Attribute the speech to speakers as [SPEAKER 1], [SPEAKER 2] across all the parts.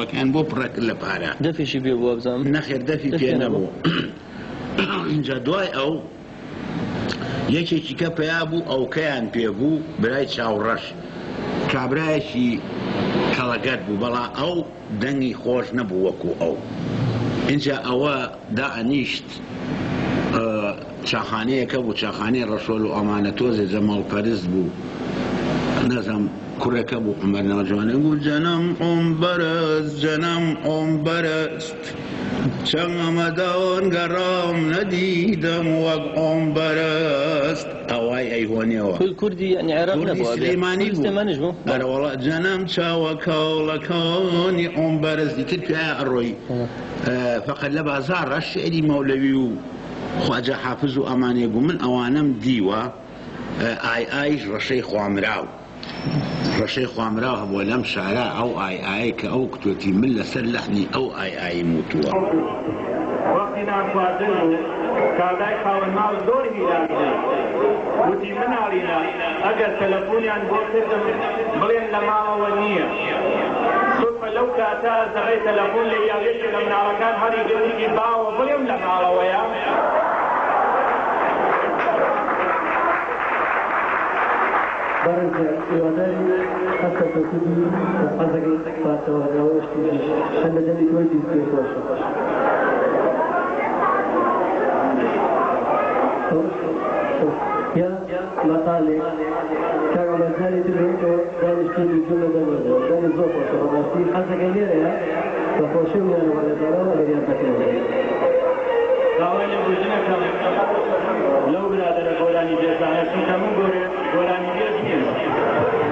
[SPEAKER 1] دەسەڵەکان بۆ پڕەکرد لە پارە
[SPEAKER 2] دەفیشی پێ بووە بزانم
[SPEAKER 1] نەخێر دەفی پێ نەبوو اینجا دوای ئەو یەکێکی کە پێیا بوو ئەو کەیان پێبوو برای چاوڕەش کابرایەکی کەڵەگەت بوو بەڵا ئەو دەنگی خۆش نەبوو وەکو ئەو اینجا ئەوە دائەنیشت چاخانەیەکە بوو چاخانەی ڕەشۆل و ئەمانە تۆزێ جەماڵپەرست بوو نەزەم کوڕەکە بوو عومەر ناوجوانێ بوو جەنەم عومبەرست جەنەم عومبەرست چەند ئەمەدەوەن گەڕام نەدیدەم وەک عومبەرست ئەوای ئەیهۆنیەوە
[SPEAKER 2] کوردی یعنی عێراق نەبوو
[SPEAKER 1] سلەیمانی بوو بەرەوەڵا جەنەم چاوە کەوڵەکانی عومبەرست دیتر پێیە ئەڕۆی فەقەت لە بازار ڕەش شێری مەولەوی و خواجە حافز و ئەمانێ بوو من ئەوانەم دیوە ئایش ڕەشەی خوامراو ڕەشەی خوامراو هەبووە لەم شارە ئەو ئایە کە ئەو کتۆتی من لەسەر لەحنی ئەو ئایی موتووە
[SPEAKER 3] وەختی نانخواردن و کابرای خاوەن ماڵ زۆر هیلانە وتی مناڵینە ئەگەر تەلەفۆنیان بۆ کردم بڵێن لە ماڵەوە نییە سوفە لەو کاتە زەغەی تەلەفۆن لە یاوێکی لە مناڵەکان هەری گرنگی باوە بڵێم لە ماڵەوەیە
[SPEAKER 4] برای ایرانی حتی توصیفی از اگر فاتو نوشت شن جدی توی دیستی باشه. یا مطالعه کار مطالعه توی دانشجوی جمله دانشجو دانشجو باشه و دستی از اگر نیره و خوشی میاره ولی دارم ولی نمی‌کنه.
[SPEAKER 3] داوای بودن کم لو برادر گورانی جزانه سیستم گورانی جزیه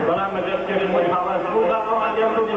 [SPEAKER 3] برای مدرسه محاواس بود آن دیگر بود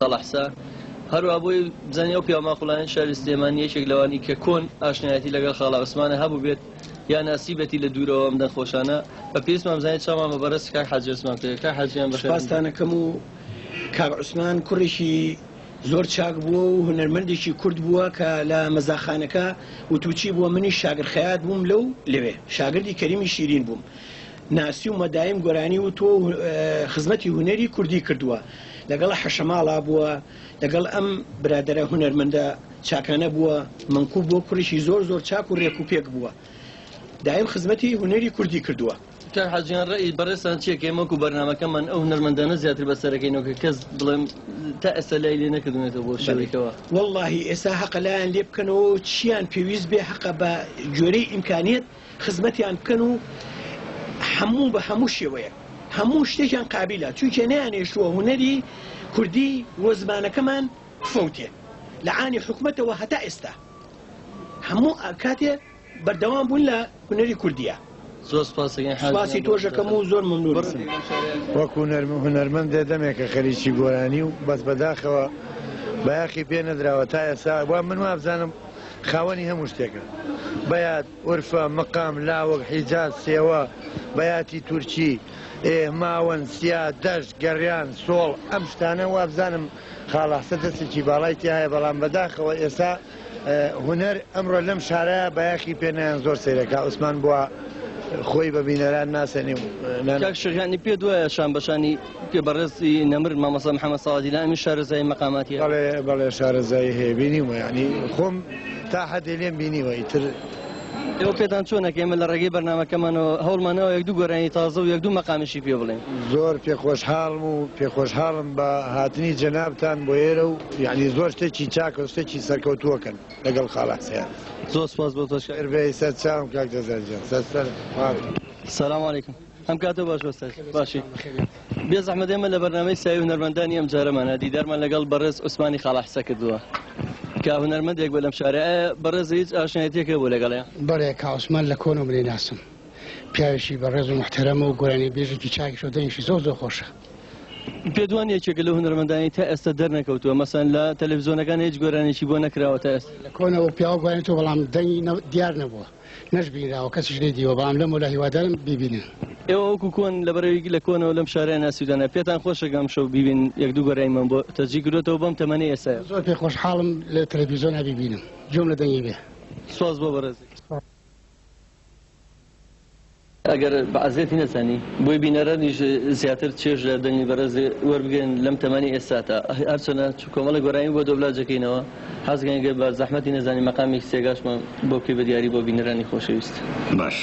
[SPEAKER 2] ساڵحسا هەروە بۆی بزانانی ئەو پیاماخڵانی شاری سلێمانی یەکێک لەوانی کە کۆن ئاشنایەتی لەگەڵ خاڵا عوسمانە هەبوو بێت یا ناسیبەتی لە دوورەوە ئەم دەنخۆشانە بە پێویستمان بزانێت چامان بەبەرز کاک حاجی عوسمان کرد کاک حاجیان بەخێر
[SPEAKER 5] سپاستانەکەم و کاک عوسمان کوڕێکی زۆر چاک بووە و هونەرمەندێکی کورد بووە کە لە مەزاخانەکە وتوچی بووە منی شاگرد خەیات بووم لەو لەوێ شاگردی کەریمی شیرین بووم ناسی و مەدایم گۆرانی و تۆ خزمەتی هونەری کوردی کردووە لەگەڵ حەشەماڵا بووە لەگەڵ ئەم برادرە هونەرمەندە چاکانە بووە منکوب بۆ کوڕێکی زۆر زۆر چاک و ڕێک و پێک بووە دایم خزمەتی هونەری کوردی کردووە
[SPEAKER 2] کاک حاجیان ڕێی بەڕێستان چییە کە ئێمە و بەرنامەکەمان ئەو هونەرمەندانە زیاتر بەسەرەکەینەوە کە کەس بڵێم تا ئێستا لای لێ نەکردوێتەوە بۆ شەوێکەوە
[SPEAKER 5] واللهی ئێستا حەقە لایەن لێ بکەنەوە چیان پێویست بێ حەقە بە جۆرەی ئیمکانیت خزمەتیان بکەن و هەموو بە هەموو شێوەیە هەموو شتێکیان قابلە چونکە نەیانێشتووە هونەری کوردی وە زمانەکەمان فەوتێ لە عانی حکومەتەوە هەتا ئێستا هەموو کاتێ بەردەوام بوون لە هونەری کوردیە
[SPEAKER 2] زۆر
[SPEAKER 5] سپاسی تۆشەکەم و زۆر مەمنون
[SPEAKER 6] وەکو هونەرمەندێ دەمێکە خەریکی گۆرانی و بەس بەداخەوە بەیاخی پێ نەدراوە تا ئێستا وا من وابزانم خاوەنی هەموو شتێکە بەیاد عورفە مەقام لاوەک حیجاز سێوە بەیاتی تورکی ماوەن سیا دەشت گەڕیان سۆڵ ئەم شتانە وابزانم خاڵاسە دەستێکی باڵای تیا هەیە بەڵام بەداخەوە ئێستا هونەر ئەمڕۆ لەم شارەیە بەیاخی پێنیان زۆر سیرەکە عوسمان بووە خۆی بە بینەران ناسەنی
[SPEAKER 2] کاک شەقیانی پێ دوایە شان بەشانی پێ بەڕێزی نەمر مامەسا محەممەد ساڵادی لە ئەمی شارەزای مەقاماتی
[SPEAKER 6] بەڵێ شارەزایی هەیە بینیمە ینی خۆم تا حەدێ لێم بینیوە ئیتر
[SPEAKER 2] ئێوە پێتان چۆنەکە ئێمە لە ڕێگەی بەرنامەکەمانەوە هەوڵمانەوە یەک دوو گۆرانی تازە و یەک دوو مەقامیشی پێ بڵێن
[SPEAKER 6] زۆر پێخۆشحاڵم و پێخۆشحاڵم بە هاتنی جەنابتان بۆ ئێرە و یعنی زۆر شتێکی چاکە و شتێکی سەرکەوتووەکەن لەگەڵ خاڵاسیان
[SPEAKER 2] زۆر سپاس بۆ تۆش
[SPEAKER 6] ئەربەی سەر چاوم کاک دەزەرجان سەر
[SPEAKER 2] سلام علیکم ئەم کاتە باش بەستەش باشی بێ زەحمەت ئێمە لە بەرنامەی ساوی هونەرمەندانی ئەم جارەمانە دیدارمان لەگەڵ بەڕێز عوسمانی خاڵحسە کردووە کە هونەرمەندێک بە لەم شارەیە بەڕێز هیچ ئاشنایەتێکە بۆ لەگەڵەیە
[SPEAKER 7] بەڵێ کاوسمان لە کۆن و منێ ناسم پیاوێکی بەڕێز و محتەرەمە و گۆرانی بێژێکی چاکی شۆدەنیشی زۆر زۆر خۆشە
[SPEAKER 2] پێدوان یەکێکە لە هونەرمەندانی تا ئێستا دەرنەکەوتووە مەسەن لە تەلەڤیزۆنەکان هیچ گۆرانێکی بۆ نەکراوە تا ئێستا
[SPEAKER 7] لە کۆنەوە پیاوە گوێنێت و بەڵام دەنگی دیار نەبووە نەشبینراوە کەسیش لێ دیوە بەڵام لەم ولا هیوادارم ببینن
[SPEAKER 2] ئێوە وەکو کۆن لە بەرەوەی لە کۆنەوە لەم شارەیە ناسیودانە پێتان خۆشەکەم شەو ببین یەک دوو گۆرایمان بۆ تەرجی کردوێتەوە بەم تەمەنی ئێستاە
[SPEAKER 7] زۆر پێ خۆشحاڵم لە تەلەڤیزۆن ببینم جۆم لە دەنگی بێ
[SPEAKER 2] سواز بۆ بەڕێزی ئەگەر بەعزێتی نەزانی بۆی بینەرانیش زیاتر چێژ لە دەنگی بەڕێزی وەربگەن لەم تەمەنی ئێستاتا هەرچەنە کۆمەڵە گۆرانی بۆ دۆبلاجەکەینەوە حەزگەنگە بە زەحمەتی نەزانی مەقامێک سێگاشمان بۆ بکەی بە دیاری بۆ بینەرانی خۆشەویست
[SPEAKER 1] باش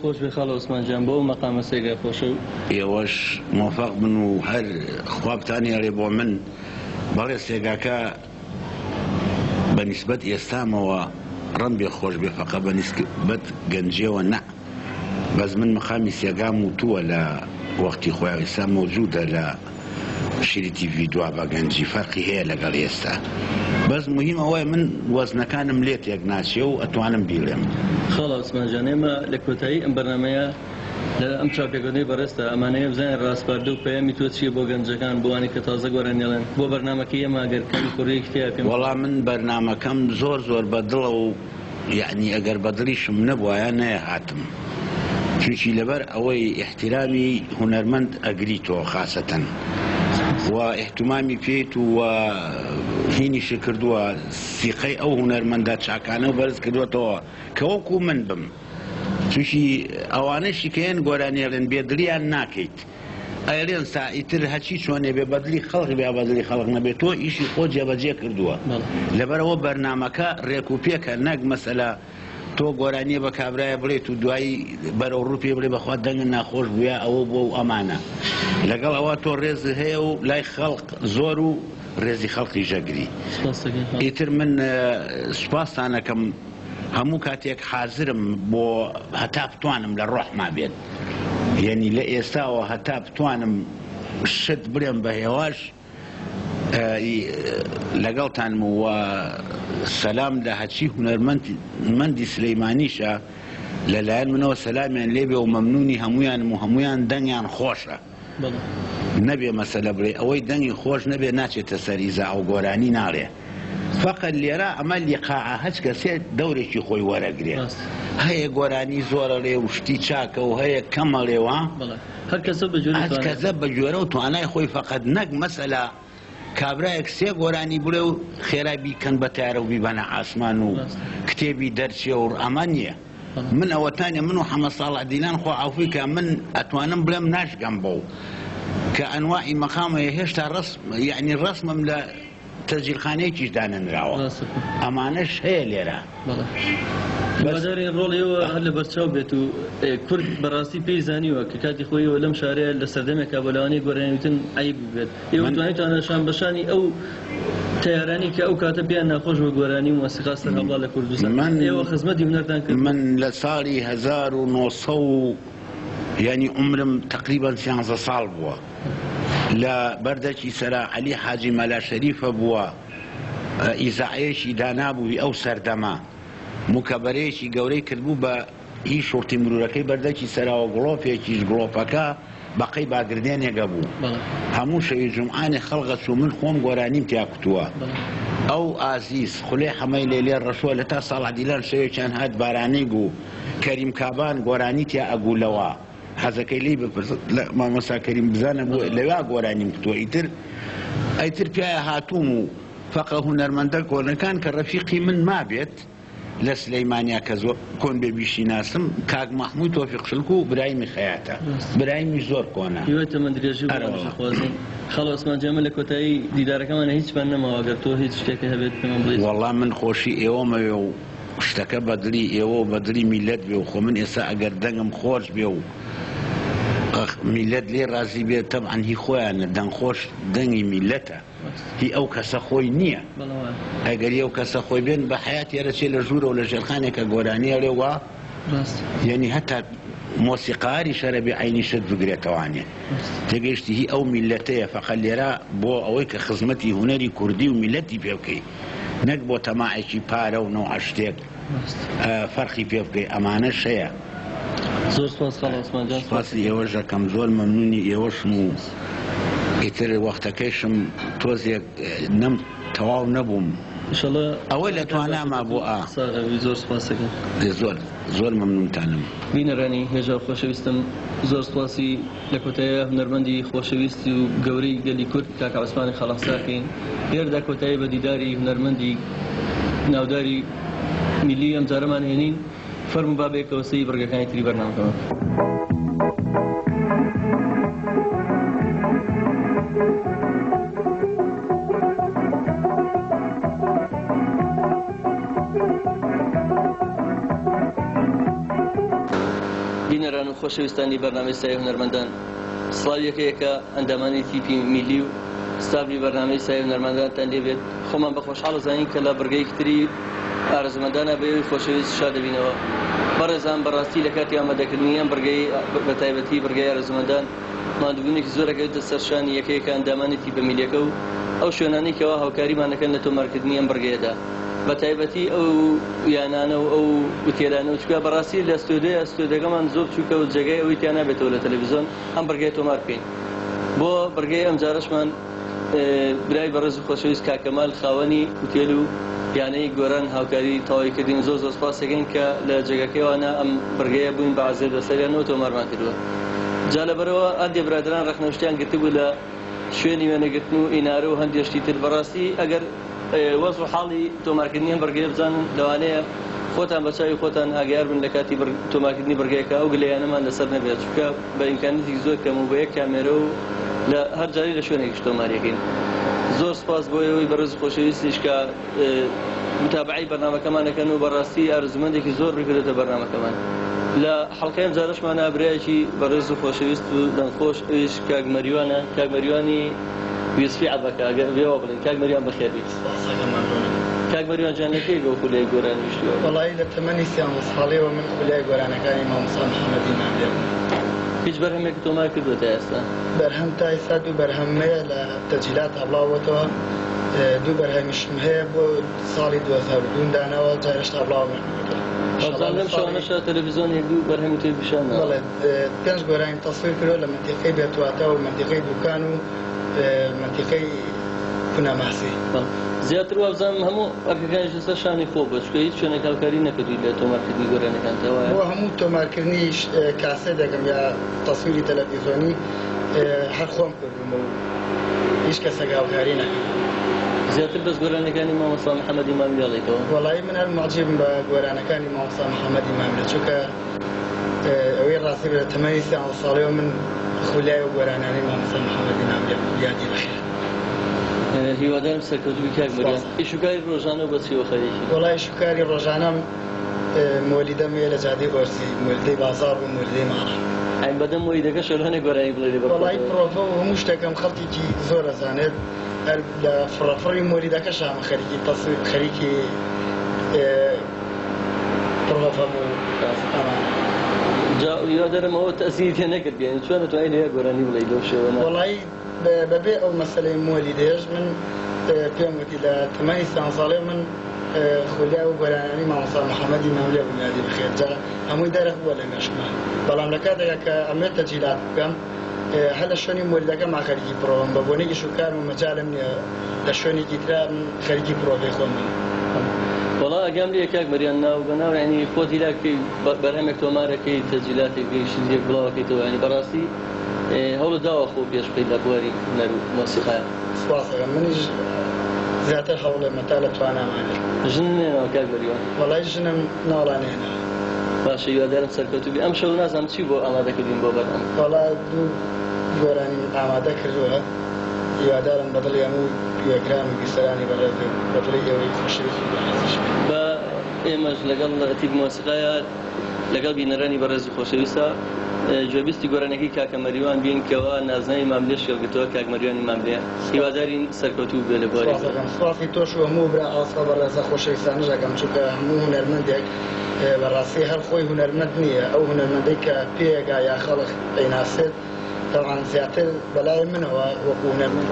[SPEAKER 2] خۆش بێ خاڵە عوسمانجان بۆ مەقامە سێگای خۆشە و
[SPEAKER 1] ئێوەش موفق بن و هەر خوابتانیێڵێ بۆ من بەڵێ سێگاکە بە نیسبەت ئێستامەوە ڕەن بێ خۆش بێ فەقە بە نیسبەت گەنجێوە نە بەس من مەقامی سێگام وتووە لە وەختی خۆیان ئێستا مەوجودە لە شیری تیڤی دوا بە گەنجی فەرقی هەیە لەگەڵ ئێستا بەس مهم ئەوەیە من وەزنەکانم لێت یەک ناچێ و ئەتوانم بیڵێم.
[SPEAKER 2] خاڵە عوسمانجان ئێمە لە کۆتایی ئەم بەرنامەیە لە ئەم چاپێکردنەی بەڕێستە ئەمانەیە بزانین ڕاستپاردە و پەیامی تۆ چییە بۆ گەنجەکان بۆوانی کە تازە گۆرانێڵێن بۆ بەرنامەکەی ئێمە ئەگەر کەمی کوڕەیەکی تیا پێم
[SPEAKER 1] وەڵام من بەرنامەکەم زۆر بەدڵە و یعنی ئەگەر بەدڵیشم نەبووایە نەیە هاتم چونکی لەبەر ئەوەی احترامی هونەرمەند ئەگریتەوە خاسەتەن و احتمامی پێیت و هینیشی کردووە سیقەی ئەو هونەرمەندە چاکانە و بەرز کردوێتەوە کە وەکو من بم چونکی ئەوانەشی کەیان گۆرانێڵێن بێدڵیان ناکەیت ئەیڵێن سائیتر هەچی چۆنێ بێ بەدڵی خەڵق بێ بەدڵی خەڵق نەبێت تۆ ئیشی خۆ جێبەجێ کردووە لەبەرەوە بەرنامەکە ڕێک و پێکە نەک مەسەلە تۆ گۆرانیە بە کابرایە بڵێت و دوایی بەرەو ڕوپێ بڵێ بەخوا دەنگن ناخۆش بووە ئەوە بۆ و ئەمانە لەگەڵ ئەوە تۆ ڕێز هەیە و لای خەڵق زۆر و ڕێزی خەڵقی ژەگری ئیتر من سوپاسانەکەم هەموو کاتێک حازرم بۆ هەتا بتوانم لە ڕۆحما بێت یعنی لە ئێستاوە هەتا بتوانم شت برێم بە هێواش لەگەڵتانم و سەلام لە هەچی هونەرمەندی سلەیمانیشە لەلایەن منەوە سەلامیان لێبێ و مەمنونی هەمویانم و هەمویان دەنگیان خۆشە نەبێ مەسەلە بڵێ ئەوەی دەنگی خۆش نەبێ ناچێتە سەریزا ئەو گۆرانی ناڵێ فقط لێرە ئەمە لیقاعە هەچ کەسێ دەورێکی خۆی وەرەگرێ هەیە گۆرانی زۆرەڵێ و شتی چاکە و هەیە کەمەڵێوە
[SPEAKER 2] هەر کەسە
[SPEAKER 1] بە جۆرە و توانای خۆی فقط نەک مەسەلە کابرایەک سێ گۆرانی بڵێ و خێرای بیکەن بە تارە و بیبەنە ئاسمان و کتێبی دەرچێ و ئەمە نییە من ئەوەتانێ من و حەمە ساڵح دیلان خۆ عەفوی کە من ئەتوانم بڵێم ناشگەم بەو کە ئەنواعی مەقامەیە هێشتا یعنی ڕەسمم لە تەسجیلخانەیەکیش دانەنراوە ئەمانەش هەیە لێرە
[SPEAKER 2] بەدارێن ڕۆڵیەوە هەر لە بەرچاو بێت و کورد بەڕاستی پێی زانیوە کە کاتی خۆیەوە لەم شارەیە لە سەردەمێکا بەلەوانی گۆرانیوتن عیب بێت ئێوە توانیتوانە شانبەشانی ئەو تیارانی کە ئەو کاتە پێیان ناخۆش بە گۆرانی و مۆسیقا سەرهەڵا لە کوردستان ئێوە خزمەتی هونەرتان کرد
[SPEAKER 1] من لە ساڵی 1900 یعنی عمرم تقریبا 13 ساڵ بووە لە بەردەکی سەرا عەلی حاجی مەلا شەریفە بووە ئیزاعەیەکی دانابووی ئەو سەردەما موکەبەرەیەکی گەورەی کردبوو بە هیچ شورتی مرورەکەی بەردەکی سەراوە گڵۆپێکیش گڵۆپەکە بەقەی باگردێنێگە بوو هەموو شەوی جومعانی خەڵقە چوو من خۆم گۆرانیم تیا کوتووە ئەو ئازیز خولێ حەمەی لێلێ ڕەشووە لە تا ساڵح دیلان شەوێکیان هات بارانەی بوو کەریم کابان گۆرانی تیا ئەگوولەوە حەزەکەی لی بپرس مامۆستا کەریم بزانە بوو لەوێ گۆرانیم کتووە ئیتر پیایە هاتووم و فەقە هونەرمەندە کۆنەکان کە ڕەفیقی من مابێت لە سلەیمانیا کە زۆر کۆن بێبیشی ناسم کاک مەحموود تۆفیق شلکو و برایمی خەیاتە برایمی زۆر کۆنە
[SPEAKER 2] هیوایتە من درێژی خوازم خەڵ ئەسمان جەمە لە کۆتایی دیدارەکەمانە هیچمان نەماوە گەر تۆ هیچ شتێکە هەبێت پێمان بڵێت
[SPEAKER 1] وەڵام من خۆشی ئێوەمەوێ و شتەکە بەدڵی ئێوە و بەدڵی میلەت بێ و خۆ من ئێستا ئەگەر دەنگم خۆش بێ و میلەت لێ ڕازی بێت تەبعەن هی خۆیانە دەنگخۆش دەنگی میلەتە هی ئەو کەسە خۆی نییە ئەگەر ئەو کەسە خۆی بێن بە حیات یێرەچێ لە ژوورە و لە ژێرخانێکە گۆرانیە لێوە یعنی هەتا مۆسیقاری شەرەبی عینی شت بگرێتەوانێ تێگەیشتی هی ئەو میلەتەیە فەقەت لێرە بۆ ئەوەی کە خزمەتی هونەری کوردی و میلەتی پێ بکەی نەک بۆ تەماعێکی پارە و نەوع شتێک فەرقی پێ بکەی ئەمانە شەیە
[SPEAKER 2] زۆر سپاس خاڵ عوسمان جان
[SPEAKER 1] سپاسی ئێوەش دەکەم زۆر مەمنونی ئێوەشم و ئیتر وەختەکەیشم تۆزێک تەواو نەبووم ئەوەی لە تواناما بۆ
[SPEAKER 2] زۆر سپاسەکەم
[SPEAKER 1] زۆر مەمنونتانم
[SPEAKER 2] بینەرانی هێژار خۆشەویستم زۆر سپاسی لە کۆتاییە هونەرمەندی خۆشەویستی و گەورەی گەلی کورد کاک عوسمانی خەڵەقساکەین هێردا کۆتایی بە دیداری هونەرمەندی ناوداری میلی ئەم جارەمان هێنین فەرموو بابێکەوە سەی بەرگەکانی تری بەرنامەکەمە بینەران و خۆشەویستانی بەرنامەی سایە هونەرمەندان سڵاویەکەیەکە ئەندامانی تیپی میلی و ستافی بەرنامەی سایە هونەرمەندانتان لێبێت خۆمان بە خۆشحاڵ زانین کە لە بڕگەیەکی تری ئارەزومەندانە بەوەی خۆشەویست شا دەبینەوە بەڕێزان بەڕاستی لە کاتی ئامادەکردنی ئەم بڕگەی بە تایبەتی بڕگەی ئارەزومەندان ماندووبوونێکی زۆرەکەوێتە سەرشانی یەکەیەکە ئەندامانی تیپە میلیەکە و ئەو شوێنانەی کەەوە هاوکاریمانەکەن لە تۆمارکردنی ئەم بڕگەیەدا بە تایبەتی ئەو یانانە و ئەو وتێرانە و چکە بەڕاستی لە ئەستۆدەکەمان زۆر چووکە و جێگای ئەوەی تیان نابێتەوە لە تەلەڤیزۆن ئەم بڕگەی تۆمار بکەین بۆ بڕگەی ئەم جارەشمان برای بەڕێز و خۆشەویست کاکەمال خاوەنی وتێل و یانەی گۆران هاوکاری تەواوی کردین زۆر سپاسەکەین کە لە جێگەکەیوانە ئەم بڕگەیە بووین بە عەزێ بەسەریانەوە تۆمارمان کردووە جا لەبەرەوە ئەندێ برادران ڕەخنەوشتیان گرتبوو لە شوێنی وێنەگرتن و ئینارە و هەندێشتی تر بەڕاستی ئەگەر وەز و حاڵی تۆمارکردنی ئەم بڕگەیە بزانن لەوانەیە خۆتان بە چاوی خۆتان ئاگار بن لە کاتی تۆمارکردنی بڕگەیەکە ئەو گلەیانەمان لەسەر نەبێت چونکە بە ئیمکانیەتی زۆر کەم و بە یەک کامێرە و لە هەر جاری لە شوێنێکیش تۆماریەکەین زۆر سپاس بۆ ئەوەی بەڕێز و خۆشەویستیش کە متابعی بەرنامەکەمانەکەن و بەڕاستی ئارزومەندێکی زۆر ڕێگرێتە بەرنامەکەمان لە حەڵقەیەم جارەشمانە برایەکی بەڕێز و خۆشەویست و دەنگخۆش ئەویش کاگمەریوانە کاگمەریوانی ویسفی عەبەکە بێەوە بڵین کاگمەریوان بەخێر بیت کاگمەریوان جان لەکەی گەو خولای گۆرانی ویشتووە
[SPEAKER 8] وەڵی لە تەمەنی 30 ساڵەوە من خولای گۆرانەکانی مامۆستا محەممەدی نامێ
[SPEAKER 2] هیچ بەرهەمێکی تۆمار کردووە تا ئێستا
[SPEAKER 8] بەرهەم تا ئێستا دوو بەرهەمەیە لە تەجیلات هەبڵاوەتەوە دوو بەرهەمیشم هەیە بۆ ساڵی 2002 دانەوە جارشت هەبڵاوە
[SPEAKER 2] لەم شەوانەشە تەلەڤیزۆنێک دوو بەرهەمی تێ پیشان
[SPEAKER 8] بەڵێ 5 گۆرانی تەسویر کردوە لە منتیقەی بێتواتە و منتیقەی دوکان و منتیقەی کوناماسی
[SPEAKER 2] زیاتر وابزانم هەموو ئەرکەکانیش لەسەر شانی خۆ بە چکە هیچ شوێنێک هاوکاری نەکردووی لە تۆمارکردنی گۆرانەکانتەوە
[SPEAKER 8] بۆ هەموو تۆمارکردنی کاسێ دەکەم یا تەسویری تەلەڤیزۆنی هەر خۆم کردومە و هیچ کەسێک هاوکاری نەکرد
[SPEAKER 2] زیاتر بەس گۆرانەکانی مامۆستا محەممەدی مامی دەڵێتەوە
[SPEAKER 8] وەڵی من هەر معجبم بە گۆرانەکانی مامۆستا محەممەدی مامی چونکە ئەوەی ڕاستی بە تەمەنی 30 ساڵەوە من خولای و گۆرانانی مامۆستا محەممەدی نامی یادی بەخێر
[SPEAKER 2] هیوادارم سەرکەوتووی کاگمەریان ئیشوکاری ڕۆژانە و بەچیەوە خەریکی
[SPEAKER 8] وەڵی ئیشوکاری ڕۆژانەم مۆلیدەمێ لە جادەی بۆرسی مۆلیدەی بازار و مۆلیدەی ماڵە
[SPEAKER 2] ئەین بەدەم مۆلیدەکە شەلهەنێک گۆرانی بڵێ
[SPEAKER 8] وەڵی پرۆڤە و هەموو شتێکم خەڵکێکی زۆر ئەزانێت لە فڕەفڕی مۆلیدەکە شامە خەریکی تەسویر خەریکی پرۆڤە بوو
[SPEAKER 2] جا هیوادارم ئەوە تەسیری تێ نەکردیان چۆن دەتوانیت لە گۆرانی بڵێ لەو شێوەنە
[SPEAKER 8] وەڵی بەبێ ئەو مەسەلەی مۆلیدەیەش من پێم وتی لە تەمەنی 30 ساڵێ من خولای و گۆرانانی مامۆستا محەممەدی ماملێ بنیادی بخێت جا هەمووی دەرەخ بووە لە مێشکمان بەڵام لە کاتێکە کە ئەمێت تەجیلات بکەم هەر لە شوێنی مۆلیدەکە ما خەریکی پرۆڤم بە بۆنێکی شوکارم و مەجالم نییە لە شوێنێکی ترا من خەریکی پرۆڤی خۆم من
[SPEAKER 2] وەڵا ئەگەم لێ کاگمەریان ناو بەناو ینی خۆتی لاکەی بەرهەمێک تۆمارەکەی تەجیلاتێکی شتێک بڵاوەکەیتەوە ینی بەڕاستی هەوڵ داوە خۆ پێش بکەیت لە بواری هونەر و مۆسیقا
[SPEAKER 8] سوپاسەکەم منیش زیاتر هەوڵێ مەتا لە توانامانێت
[SPEAKER 2] ژن نێنەوە کاک بەریوان
[SPEAKER 8] وەڵای ژنم ناڵانێنە
[SPEAKER 2] باشە هیوادارم سەرکەوتوبی ئەم شەو نازانم چی بۆ ئامادەکردین بۆ بەردەم
[SPEAKER 8] وەڵا دوو گۆرانی ئامادە کردووە هیوادارم بەدڵی هەموو گوێکران و بیسەرانی بەدڵی ئێوەی خۆشەویست و بەڕێزیش
[SPEAKER 2] بە ئێمەش لەگەڵ تیب مۆسیقایە لەگەڵ بینەرانی بەڕێز و خۆشەویستە گوێبیستی گۆرانەکەی کاکە مەریوان بین کەەوە نازناوی ماملێ شێڵگرتەوە کاک مەریوانی ماملێ هیوادارین سەرکەوتوو بێ لە بۆری
[SPEAKER 8] سواسی تۆش و هەموو برا ئاسا بەڕێزە خۆشەویستانش دەکەم چونکە هەموو هونەرمەندێک بەڕاستی هەر خۆی هونەرمەند نییە ئەو هونەرمەندەی کە پێگا یا خەڵق پێیناسێت تەوان زیاتر بەلای منەوە وەکو هونەرمەند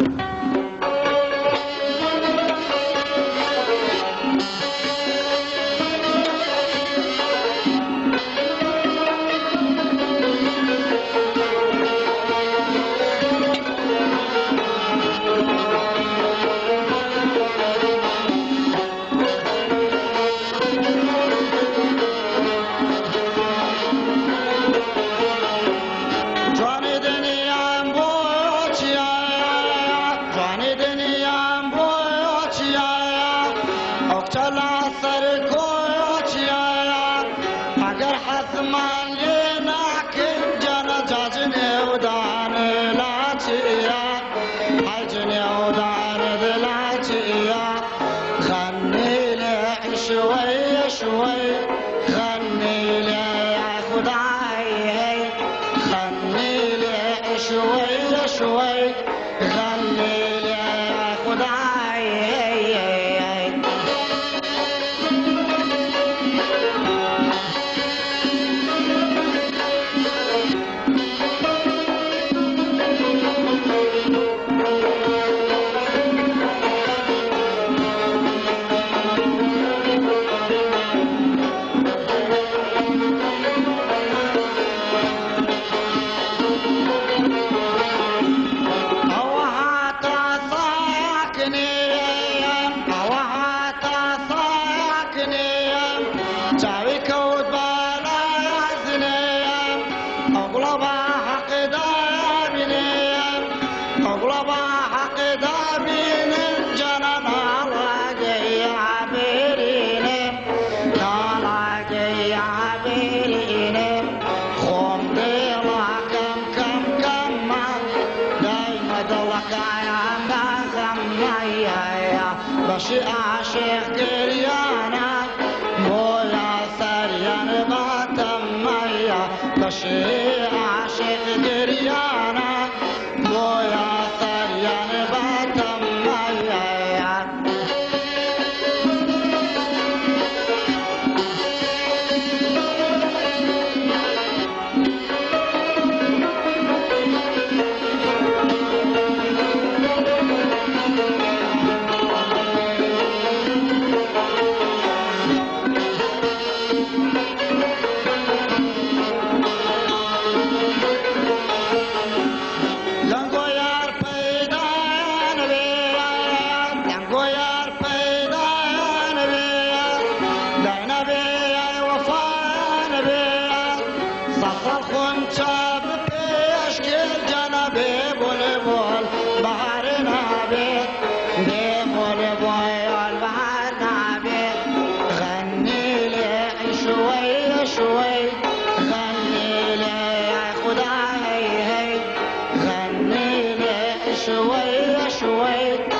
[SPEAKER 9] باشی عاشق گریانا مولا سریان باتم مایا باشی عاشق گریانا مولا سریان باتم مایا شوي غني لي يا خداي غني لي شوي